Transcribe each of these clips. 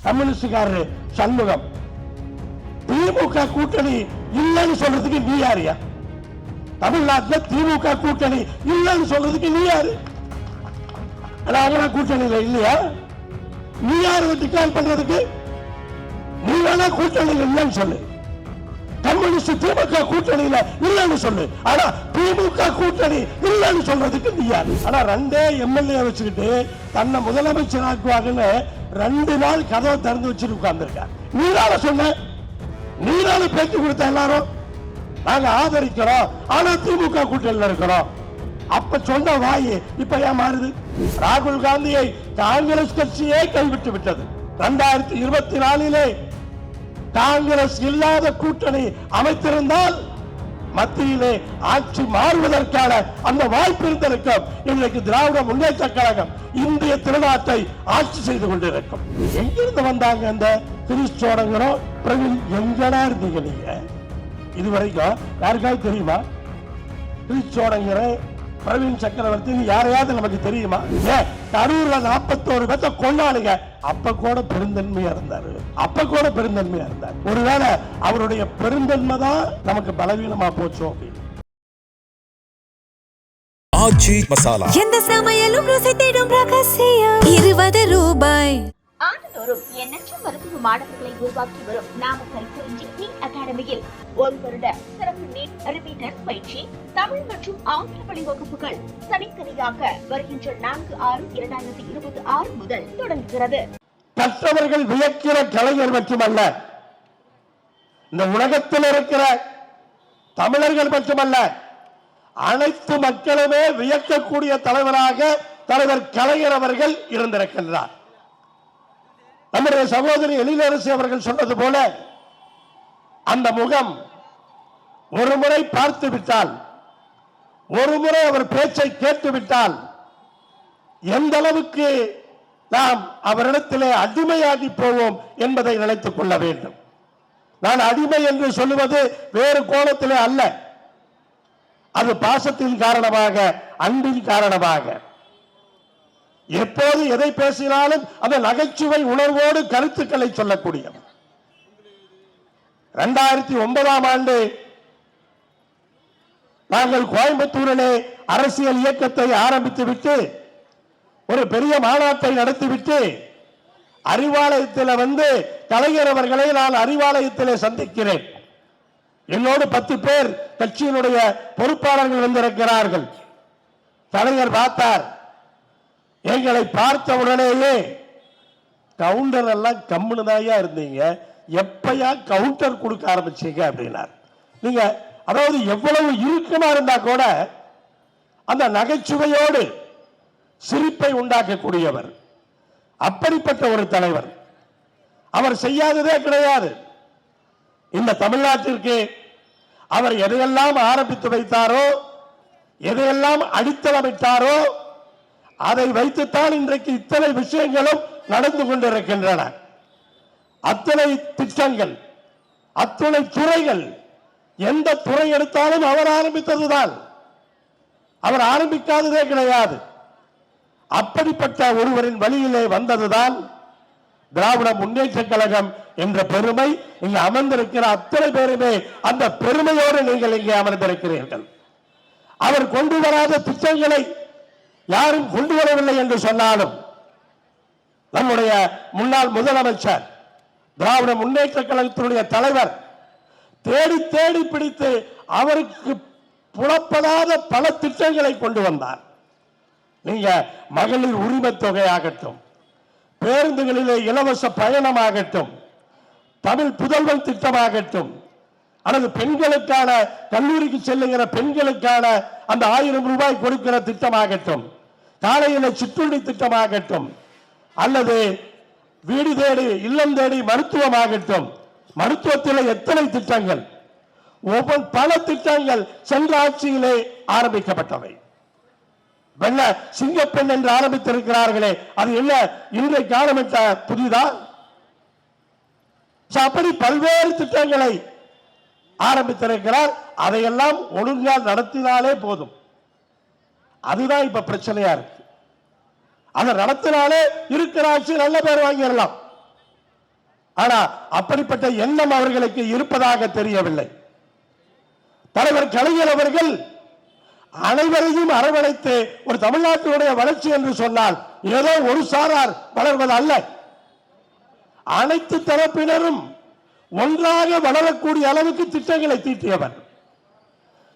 கம்யூனிஸ்டுக்காரரு சண்முகம். திமுக கூட்டணி இல்லைன்னு சொல்றதுக்கு நீ யாரியா? தமிழ்நாட்டில் திமுக கூட்டணி இல்லைன்னு சொல்றதுக்கு நீ யாரு? கூட்டணியில இல்லையா? நீ யாரு டிக்ளேர் பண்றதுக்கு? நீ வேணா கூட்டணியில் இல்லைன்னு சொல்லு, கம்யூனிஸ்ட் திமுக கூட்டணியில இல்லைன்னு சொல்லு. ஆனா திமுக கூட்டணி இல்லைன்னு சொல்றதுக்கு நீ யாரு? ஆனா 2 எம்எல்ஏ வச்சுக்கிட்டு தன்னை முதலமைச்சர் ஆக்குவாங்கன்னு 2 நாள் கதவை திறந்து வச்சுட்டு உட்கார்ந்துருக்கார். நீரால சொன்ன, நீரால பேச்சு கொடுத்த எல்லாரும் நாங்க ஆதரிக்கிறோம், ஆனா திமுக கூட்டணியில் இருக்கிறோம். அப்ப சொன்ன வாய் இப்ப ஏன் மாறுது? ராகுல் காந்தியை காங்கிரஸ் கட்சியே கைவிட்டு விட்டது. 2024 காங்கிரஸ் இல்லாத கூட்டணி அமைத்திருந்தால் மத்தியிலே ஆட்சி மாறுவதற்கான அந்த வாய்ப்பு இருந்திருக்கும். இன்றைக்கு திராவிட முன்னேற்ற கழகம் இந்திய திருநாட்டை ஆட்சி செய்து கொண்டிருக்கும். எங்கிருந்து வந்தாங்க அந்த திருச்சோடங்கரும் பிரவீன்? எங்கடா இருந்தீங்க நீங்க இதுவரைக்கும்? யாருக்காவது தெரியுமா? திருச்சோடங்கர பிரவீன் சக்கரவர்த்தி யாரையாவது நமக்கு தெரியுமா? கரூர்ல 41 பேர்த்த கொண்டாடுங்க. அப்ப கூட பெருந்தன்மையா இருந்தாரு. ஒருவேளை அவருடைய பெருந்தன்மை தான் நமக்கு பலவீனமா போச்சோ அப்படின்னு. ஆச்சி மசாலா எந்த சமையலும் ருசி தேடும் ரகசியம் 20 ரூபாய். ஆண்டுதோறும் எண்ணற்ற மருத்துவ மாணவர்களை உருவாக்கி வரும் நாமக்கல் குறிஞ்சி அகாடமியில் 1 வருட சிறப்பு நீட் ரிப்பீட்டர் பயிற்சி, தமிழ் மற்றும் ஆங்கில வழி வகுப்புகள் தனித்தனியாக வருகின்ற 4/6/2026 முதல் தொடங்குகிறது. கற்றவர்கள் வியக்கிற கலைஞர் மட்டுமல்ல, இந்த உலகத்தில் இருக்கிற தமிழர்கள் மட்டுமல்ல, அனைத்து மக்களுமே வியக்கக்கூடிய தலைவராக தலைவர் கலைஞர் அவர்கள் இருந்திருக்கின்றார். நம்முடைய சகோதரி எழிலரசி அவர்கள் சொன்னது போல, அந்த முகம் ஒரு முறை பார்த்து விட்டால், ஒரு முறை அவர் பேச்சை கேட்டு விட்டால், எந்த அளவுக்கு நாம் அவரிடத்திலே அடிமையாகி போவோம் என்பதை நினைத்துக் கொள்ள வேண்டும். நான் அடிமை என்று சொல்லுவது வேறு கோணத்திலே அல்ல, அது பாசத்தின் காரணமாக, அன்பின் காரணமாக. எப்போது எதை பேசினாலும் அந்த நகைச்சுவை உணர்வோடு கருத்துக்களை சொல்லக்கூடியவர். 2009ஆம் ஆண்டு நாங்கள் கோயம்புத்தூரிலே அரசியல் இயக்கத்தை ஆரம்பித்துவிட்டு ஒரு பெரிய மாநாட்டை நடத்திவிட்டு அறிவாலயத்தில் வந்து கலைஞர் அவர்களை நான் அறிவாலயத்திலே சந்திக்கிறேன். என்னோடு 10 பேர் கட்சியினுடைய பொறுப்பாளர்கள் வந்திருக்கிறார்கள். கலைஞர் பார்த்தார். எங்களை பார்த்த உடனேயே, கவுண்டர் எல்லாம் கம்முனுதாயா இருந்தீங்க, எப்பயா கவுண்டர் கொடுக்க ஆரம்பிச்சீங்க அப்படின்னார். நீங்க அதாவது எவ்வளவு இறுக்கமா இருந்தா கூட அந்த நகைச்சுவையோடு சிரிப்பை உண்டாக்கக்கூடியவர். அப்படிப்பட்ட ஒரு தலைவர். அவர் செய்யாததே கிடையாது. இந்த தமிழ்நாட்டிற்கு அவர் எதையெல்லாம் ஆரம்பித்து வைத்தாரோ, எதையெல்லாம் அடித்தளமிட்டாரோ, அதை வைத்துத்தான் இன்றைக்கு இத்தனை விஷயங்களும் நடந்து கொண்டிருக்கின்றன. அத்தனை திட்டங்கள், அத்தனை துறைகள், எந்த துறை எடுத்தாலும் அவர் ஆரம்பித்ததுதான், அவர் ஆரம்பிக்காததே கிடையாது. அப்படிப்பட்ட ஒருவரின் வழியிலே வந்ததுதான் திராவிட முன்னேற்ற கழகம் என்ற பெருமை. இங்கு அமர்ந்திருக்கிற அத்தனை பேருமே அந்த பெருமையோடு நீங்கள் இங்கே அமர்ந்திருக்கிறீர்கள். அவர் கொண்டு வராத திட்டங்களை யாரும் கொண்டு வரவில்லை என்று சொன்னாலும், நம்முடைய முன்னாள் முதலமைச்சர், திராவிட முன்னேற்ற கழகத்தினுடைய தலைவர் தேடி தேடி பிடித்து அவருக்கு புலப்படாத பல திட்டங்களை கொண்டு வந்தார். நீங்க மகளிர் உரிமை தொகையாகட்டும், பேருந்துகளிலே இலவச பயணமாகட்டும், தமிழ் புதல்வன் திட்டமாகட்டும், அல்லது பெண்களுக்கான கல்லூரிக்கு செல்லுகிற பெண்களுக்கான அந்த 1000 ரூபாய் கொடுக்கிற திட்டமாகட்டும், காலையில சிற்றுண்டி திட்டமாகட்டும், அல்லது வீடு தேடி இல்லம் தேடி மருத்துவமாகட்டும், மருத்துவத்தில் எத்தனை திட்டங்கள், ஒவ்வொரு பல திட்டங்கள் சென்ற ஆட்சியிலே ஆரம்பிக்கப்பட்டவை. வெள்ள சிங்கப்பெண் என்று ஆரம்பித்திருக்கிறார்களே, அது என்ன இன்றைக்கு ஆரம்பித்த புதிதா? அப்படி பல்வேறு திட்டங்களை ஆரம்பித்திருக்கிறார். அதையெல்லாம் ஒழுங்காக நடத்தினாலே போதும். அதுதான் இப்ப பிரச்சனையா இருக்கு. அதை நடத்தினாலே இருக்கிற ஆட்சி நல்ல பேர் வாங்கிடலாம். ஆனா அப்படிப்பட்ட எண்ணம் அவர்களுக்கு இருப்பதாக தெரியவில்லை. தலைவர் கலைஞர் அவர்கள் அனைவரையும் அரவணைத்து ஒரு தமிழ்நாட்டினுடைய வளர்ச்சி என்று சொன்னால் ஏதோ ஒரு சாரார் வளர்வது அல்ல, அனைத்து தரப்பினரும் ஒன்றாக வளரக்கூடிய அளவுக்கு திட்டங்களை தீட்டியவர்.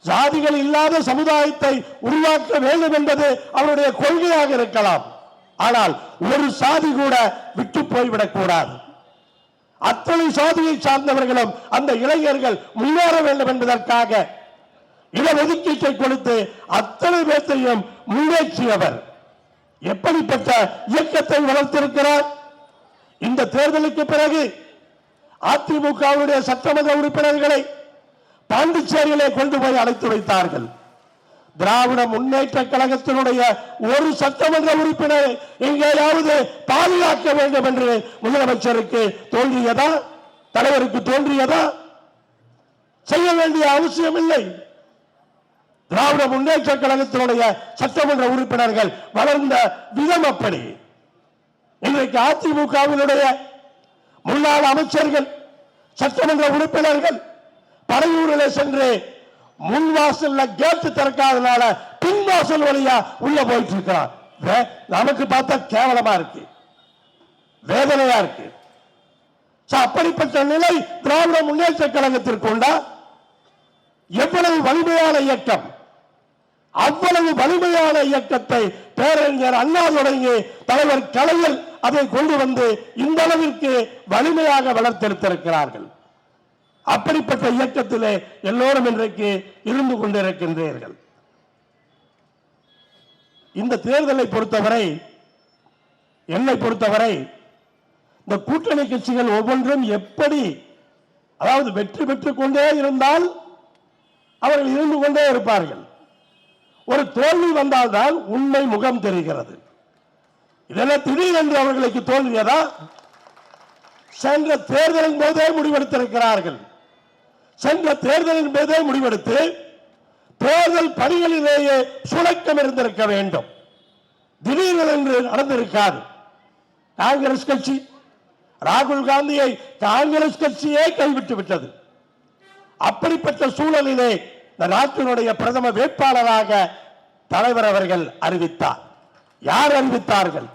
ஜாதிகள் இல்லாத சமுதாயத்தை உருவாக்க வேண்டும் என்பது அவருடைய கொள்கையாக இருக்கலாம். ஆனால் ஒரு சாதி கூட விட்டு போய்விடக் கூடாது. அத்தனை சாதியை சார்ந்தவர்களும் அந்த இளைஞர்கள் முன்னேற வேண்டும் என்பதற்காக இடஒதுக்கீட்டை கொடுத்து அத்தனை பேர்த்தையும் முன்னேற்றியவர். எப்படிப்பட்ட இயக்கத்தை வளர்த்திருக்கிறார். இந்த தேர்தலுக்கு பிறகு அதிமுகவுடைய சட்டமன்ற உறுப்பினர்களை பாண்டிச்சேரியிலே கொண்டு போய் அழைத்து வைத்தார்கள். திராவிட முன்னேற்ற கழகத்தினுடைய ஒரு சட்டமன்ற உறுப்பினரை எங்கேயாவது பாதுகாக்க வேண்டும் என்று முதலமைச்சருக்கு தோன்றியதா? தலைவருக்கு தோன்றியதா? செய்ய வேண்டிய அவசியம் இல்லை. திராவிட முன்னேற்ற கழகத்தினுடைய சட்டமன்ற உறுப்பினர்கள் வளர்ந்த விதம் அப்படி. இன்றைக்கு அதிமுகவினுடைய முன்னாள் அமைச்சர்கள், சட்டமன்ற உறுப்பினர்கள் படையூரில் சென்று முன் வாசல்ல கேட்டு திறக்காதனால பின் வாசல் வழியா உள்ள போயிட்டு இருக்கிறார். நமக்கு பார்த்தா கேவலமா இருக்கு, வேதனையா இருக்கு. அப்படிப்பட்ட நிலை திராவிட முன்னேற்ற கழகத்திற்கு உண்டா? எவ்வளவு வலிமையான இயக்கம், அவ்வளவு வலிமையான இயக்கத்தை பேரறிஞர் அண்ணா தொடங்கி தலைவர் கலைஞர் அதை கொண்டு வந்து இந்த அளவிற்கு வலிமையாக வளர்த்தெடுத்திருக்கிறார்கள். அப்படிப்பட்ட இயக்கத்திலே எல்லோரும் இன்றைக்கு இருந்து கொண்டிருக்கின்றீர்கள். இந்த தேர்தலை பொறுத்தவரை, என்னை பொறுத்தவரை, இந்த கூட்டணி கட்சிகள் ஒவ்வொன்றும் எப்படி, அதாவது வெற்றி பெற்றுக் கொண்டே இருந்தால் அவர்கள் இருந்து கொண்டே இருப்பார்கள். ஒரு தோல்வி வந்தால்தான் உண்மை முகம் தெரிகிறது. இதெல்லாம் திடீரென்று அவர்களுக்கு தோல்வியதா? சென்ற தேர்தலின் போதே முடிவெடுத்திருக்கிறார்கள். சென்ற தேர்தலின் போதே முடிவெடுத்து தேர்தல் பணிகளிலேயே சுணக்கம் இருந்திருக்க வேண்டும். திடீரென்று நடந்திருக்காது. காங்கிரஸ் கட்சி ராகுல் காந்தியை காங்கிரஸ் கட்சியே கைவிட்டு விட்டது. அப்படிப்பட்ட சூழலிலே இந்த நாட்டினுடைய பிரதம வேட்பாளராக தலைவர் அவர்கள் அறிவித்தார். யார் அறிவித்தார்கள்?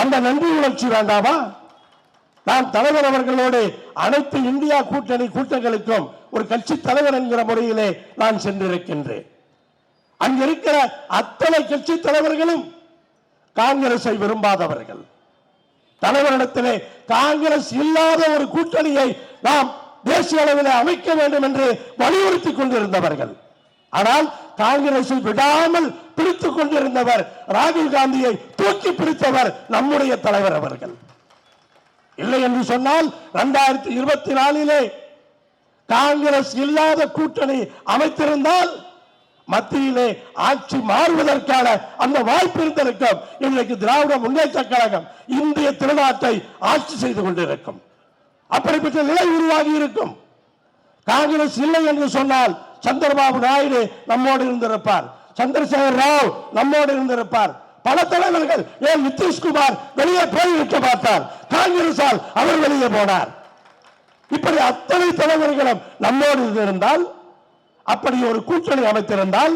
அந்த நன்றி உணர்ச்சி வேண்டாமா? நான் தலைவர் அவர்களோடு அனைத்து இந்தியா கூட்டணி கூட்டங்களுக்கும் ஒரு கட்சி தலைவர் என்கிற முறையிலே நான் சென்றிருக்கின்றேன். அங்கிருக்கிற அத்தனை கட்சி தலைவர்களும் காங்கிரஸை விரும்பாதவர்கள். தலைவரிடத்திலே காங்கிரஸ் இல்லாத ஒரு கூட்டணியை நாம் தேசிய அளவில் அமைக்க வேண்டும் என்று வலியுறுத்தி கொண்டிருந்தவர்கள். ஆனால் காங்கிரஸை விடாமல் பிடித்துக் கொண்டிருந்தவர், ராகுல் காந்தியை தூக்கி பிடித்தவர் நம்முடைய தலைவர் அவர்கள். இல்லை என்று சொன்னால் 2024 காங்கிரஸ் இல்லாத கூட்டணி அமைத்திருந்தால் மத்தியிலே ஆட்சி மாறுவதற்கான அந்த வாய்ப்பு இருந்திருக்கும். இன்றைக்கு திராவிட முன்னேற்ற கழகம் இந்திய திருநாட்டை ஆட்சி செய்து கொண்டிருக்கும். அப்படிப்பட்ட நிலை உருவாகி இருக்கும். காங்கிரஸ் இல்லை என்று சொன்னால் சந்திரபாபு நாயுடு நம்மோடு இருந்திருப்பார், சந்திரசேகர் ராவ் நம்மோடு இருந்திருப்பார், பல தலைவர்கள். ஏன் நிதிஷ்குமார் வெளியே போய்விட்டு பார்த்தார், காங்கிரஸால் அவர் வெளியே போனார். இப்படி அத்தனை தலைவர்களும் நம்மோடு இருந்தால், அப்படி ஒரு கூட்டணி அமைத்திருந்தால்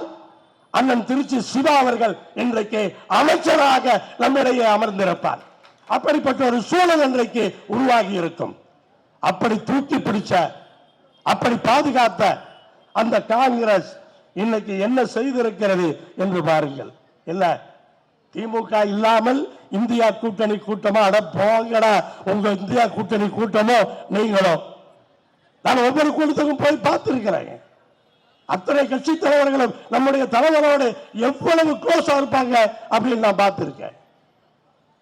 அண்ணன் திருச்சி சிவா அவர்கள் இன்றைக்கு அமைச்சராக நம்மிடையே அமர்ந்திருப்பார். அப்படிப்பட்ட ஒரு சூழல் இன்றைக்கு உருவாகி இருக்கும். அப்படி தூக்கி பிடிச்ச, அப்படி பாதுகாத்த அந்த காங்கிரஸ் இன்னைக்கு என்ன செய்திருக்கிறது என்று பாருங்கள். இல்ல திமுக இல்லாமல் இந்தியா கூட்டணி கூட்டமா? அட போங்கடா, உங்க இந்தியா கூட்டணி கூட்டமோ நீங்களோ. நான் ஒவ்வொரு கூட்டத்துக்கும் போய் பார்த்திருக்கிறேன். அத்தனை கட்சி தலைவர்களும் நம்முடைய தலைவரோடு எவ்வளவு க்ளோஸா இருப்பாங்க அப்படின்னு நான் பார்த்திருக்கேன்.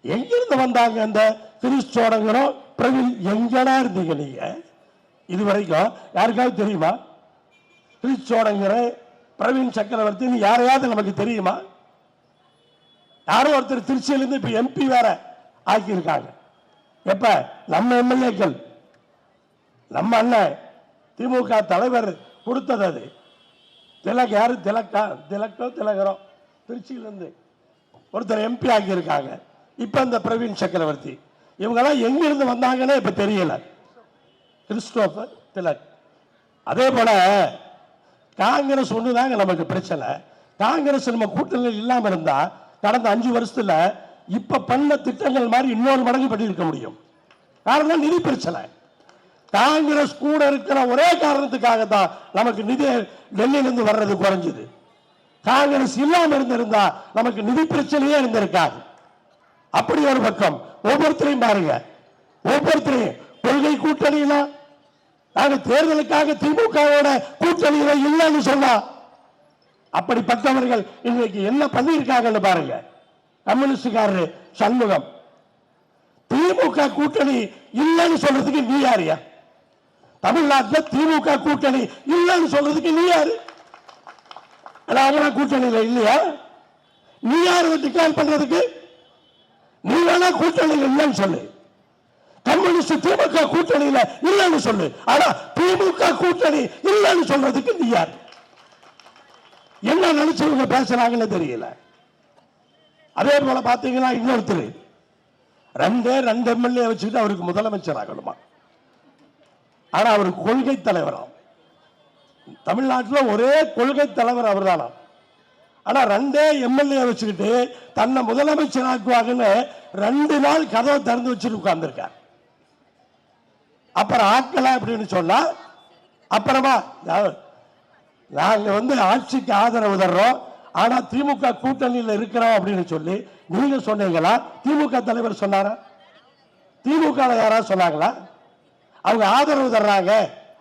எங்கிருந்து வந்தாங்க அந்த திருச்சோடங்கரும் பிரவீன்? எங்கடா இருந்தீங்க நீங்க இதுவரைக்கும்? யாருக்காவது தெரியுமா? திருச்சோடங்கர பிரவீன் சக்கரவர்த்தி யாரையாவது நமக்கு தெரியுமா? யாரோ ஒருத்தர் திருச்சியிலிருந்து இப்ப எம்பி வேற ஆக்கியிருக்காங்க. எப்ப? நம்ம எம்எல்ஏக்கள், நம்ம அண்ணன் திமுக தலைவர் கொடுத்தது. அது திலக், யாரு திலகரோ திருச்சியிலிருந்து ஒருத்தர் எம்பி ஆக்கியிருக்காங்க. இப்ப இந்த பிரவீன் சக்கரவர்த்தி இவங்க எல்லாம் எங்கிருந்து வந்தாங்கன்னு இப்ப தெரியல. கிறிஸ்டோபர் திலக். அதே போல காங்கிரஸ் ஒண்ணுதாங்க நமக்கு பிரச்சனை. காங்கிரஸ் நம்ம கூட்டணியில் இல்லாம இருந்தா கடந்த 5 வருஷத்துல இப்ப பண்ண திட்டங்கள் மாதிரி இன்னொரு மடங்கு பண்ணியிருக்க முடியும். காரணம் நிதி பிரச்சனை. காங்கிரஸ் கூட இருக்கிற ஒரே காரணத்துக்காக தான் நமக்கு நிதி டெல்லியிலிருந்து வர்றது குறைஞ்சது. காங்கிரஸ் இல்லாம இருந்திருந்தா நமக்கு நிதி பிரச்சனையே இருந்திருக்காது. அப்படி ஒரு பக்கம் ஒவ்வொருத்தரையும் பாருங்க, ஒவ்வொருத்தரையும் கொள்கை கூட்டணியில நாங்க தேர்தலுக்காக திமுகவோட கூட்டணியில இல்லைன்னு சொன்னா அப்படிப்பட்டவர்கள் இன்னைக்கு என்ன பண்ணியிருக்காங்கன்னு பாருங்க. கம்யூனிஸ்டுக்காரரு சண்முகம் திமுக கூட்டணி இல்லைன்னு சொல்றதுக்கு நீ யாரியா? தமிழ்நாட்டில் திமுக கூட்டணி இல்லைன்னு சொல்றதுக்கு நீ யாரு? கூட்டணியில இல்லையா? நீ யாரு டிக்ளேர் பண்றதுக்கு? நீ வேணா கூட்டணியில் இல்லைன்னு சொல்லு, கம்யூனிஸ்ட் திமுக கூட்டணியில இல்லைன்னு சொல்லு. ஆனா திமுக கூட்டணி இல்லைன்னு சொல்றதுக்கு நீ யார்? என்ன நினைச்சவங்க பேசுறாங்கன்னு தெரியல. அதே போல பாத்தீங்கன்னா இன்னொருத்தர் ரெண்டு எம்எல்ஏ வச்சுக்கிட்டு அவருக்கு முதலமைச்சர் ஆகணுமா? ஆனா அவர் கொள்கை தலைவராம். தமிழ்நாட்டில் ஒரே கொள்கை தலைவர் அவர் தானா? ஆனா 2 எம்எல்ஏ வச்சுக்கிட்டு தன்னை முதலமைச்சர் ஆக்குவாங்கன்னு 2 நாள் கதவை திறந்து வச்சுட்டு உட்கார்ந்துருக்கார். அப்புறம் ஆட்களை அப்படின்னு சொன்னா அப்புறமா நாங்க ஆட்சிக்கு ஆதரவு தர்றோம், ஆனா திமுக கூட்டணியில் இருக்கிறோம் அப்படின்னு சொல்லி நீங்க சொன்னீங்களா? திமுக தலைவர் சொன்னாரா? திமுக யாராவது சொன்னாங்களா? அவங்க ஆதரவு தர்றாங்க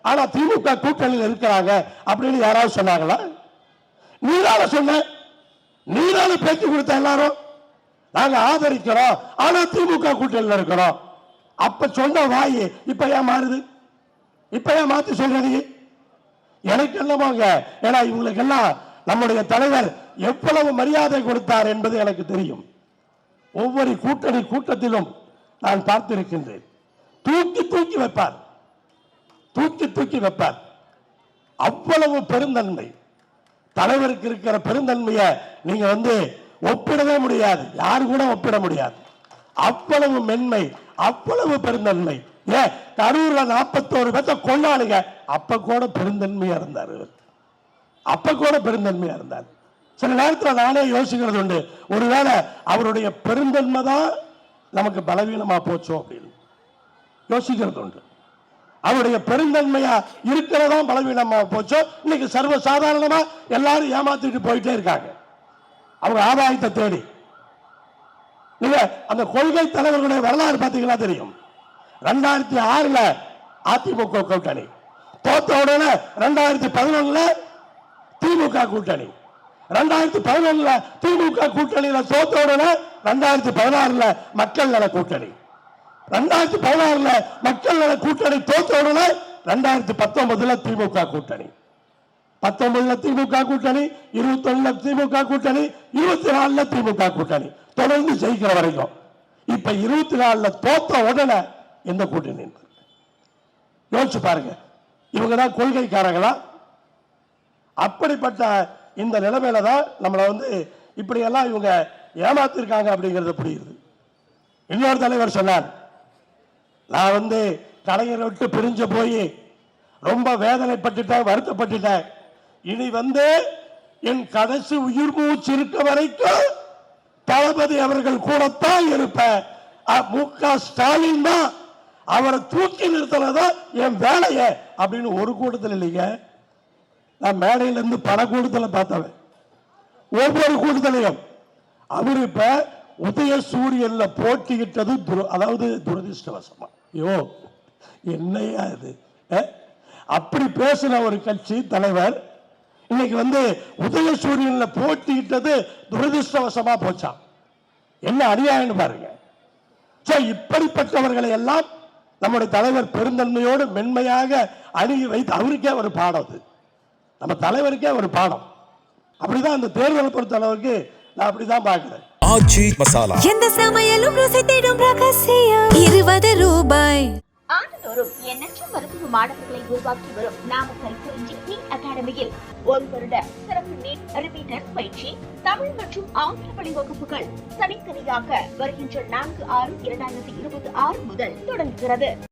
ஆனா திமுக கூட்டணியில் இருக்கிறாங்க அப்படின்னு யாராவது சொன்னாங்களா? நீரால சொன்ன, நீரால பேச்சு கொடுத்த எல்லாரும் நாங்க ஆதரிக்கிறோம் ஆனா திமுக கூட்டணியில் இருக்கிறோம். அப்ப சொன்ன வாய் இப்ப ஏன் மாறுது? இப்ப ஏன் மாத்தி சொல்றீங்க? எனக்கு என்னமாங்க, ஏன்னா இவங்களுக்கு எல்லாம் நம்முடைய தலைவர் எவ்வளவு மரியாதை கொடுத்தார் என்பது எனக்கு தெரியும். ஒவ்வொரு கூட்டணி கூட்டத்திலும் நான் பார்த்திருக்கின்றேன். தூக்கி தூக்கி வைப்பார், தூக்கி தூக்கி வைப்பார். அவ்வளவு பெருந்தன்மை தலைவருக்கு இருக்கிற பெருந்தன்மையை நீங்க ஒப்பிடவே முடியாது, யாரு கூட ஒப்பிட முடியாது. அவ்வளவு மென்மை, அவ்வளவு பெருந்தன்மை. ஏன் கரூர்ல 41 பேர்த்த கொண்டாடுங்க, அப்ப கூட பெருந்தன்மையா இருந்தார். அப்ப கூட பெருந்தன்மையா இருந்தார். சில நேரத்தில் நானே யோசிக்கிறது உண்டு, ஒருவேளை அவருடைய பெருந்தன்மை தான் நமக்கு பலவீனமா போச்சோம் அப்படின்னு யோசிக்கிறது உண்டு. அவருடைய பெருந்தன்மையா இருக்கிறதா பலவீனமா போச்சோ. இன்னைக்கு சர்வ சாதாரணமா எல்லாரும் ஏமாத்திட்டு போயிட்டே இருக்காங்க அவங்க ஆதாயத்தை தேடி. நீங்க அந்த கொள்கை தலைவர்களுடைய வரலாறு பார்த்தீங்கன்னா தெரியும். 2006ல அதிமுக கூட்டணி தோத்த உடனே 2011ல திமுக கூட்டணி, 2011ல திமுக கூட்டணியில தோத்த உடனே 2016ல மக்கள் நல கூட்டணி, 2016ல மக்கள் நல கூட்டணி தோத்த உடனே 2019ல திமுக கூட்டணி, 19ல திமுக கூட்டணி, 21ல திமுக கூட்டணி, 24ல திமுக கூட்டணி தொடர்ந்து ஜெயிக்கிற வரைக்கும். இப்ப 24ல தோத்த உடனே எந்த கூட்டணி? யோசிச்சு பாருங்க. இவங்க தான் கொள்கைக்காரங்களா? அப்படிப்பட்ட இந்த நிலைமையில தான் நம்மளை இப்படி எல்லாம் இவங்க ஏமாத்திருக்காங்க அப்படிங்கிறது புரியுது. இன்னொரு தலைவர் சொன்னார், நான் கலைஞரை விட்டு பிரிஞ்ச போய் ரொம்ப வேதனைப்பட்டுட்டேன், வருத்தப்பட்டுட்டேன். இனி என் கடைசி உயிர் மூச்சு இருக்க வரைக்கும் தளபதி அவர்கள் கூடத்தான் இருப்பேன். மு.க. ஸ்டாலின் தான் அவரை தூக்கி நிறுத்தினதான் என் வேலையை அப்படின்னு ஒரு கூட்டத்தில் இல்லைங்க. நான் மேடையில இருந்து பல கூட்டத்தில் பார்த்தவன். ஒவ்வொரு கூட்டத்திலையும் அவர் இப்ப உதயசூரியன்ல போட்டியிட்டது அதாவது துரதிருஷ்டவசமா. ஐயோ என்னையா இது? அப்படி பேசின ஒரு கட்சி தலைவர் இன்னைக்கு உதயசூரியன்ல போட்டியிட்டது துரதிருஷ்டவசமா போச்சான். என்ன அநியாயம் பாருங்க. இப்படிப்பட்டவர்களை எல்லாம் நம்முடைய தலைவர் பெருந்தன்மையோடு மென்மையாக அணுகி வைத்து அவருக்கே ஒரு பாடம், அது நம்ம தலைவருக்கே ஒரு பாடம். அப்படிதான் அந்த தேர்தலை பொறுத்த அளவுக்கு நான் அப்படிதான் பார்க்கிறேன். ஆச்சி மசாலா, எந்த சமையலும் ருசி தேடும் ரகசியம் 20 ரூபாய். ஆண்டுதோறும் எண்ணற்ற மருத்துவ மாணவர்களை உருவாக்கி வரும் நாமக்கல் குறிஞ்சி அகாடமியில் 1 வருட சிறப்பு நீட் ரிப்பீட்டர் பயிற்சி. தமிழ் மற்றும் ஆங்கில வழி வகுப்புகள் தனித்தனியாக வருகின்ற 4/6/2026 முதல் தொடங்குகிறது.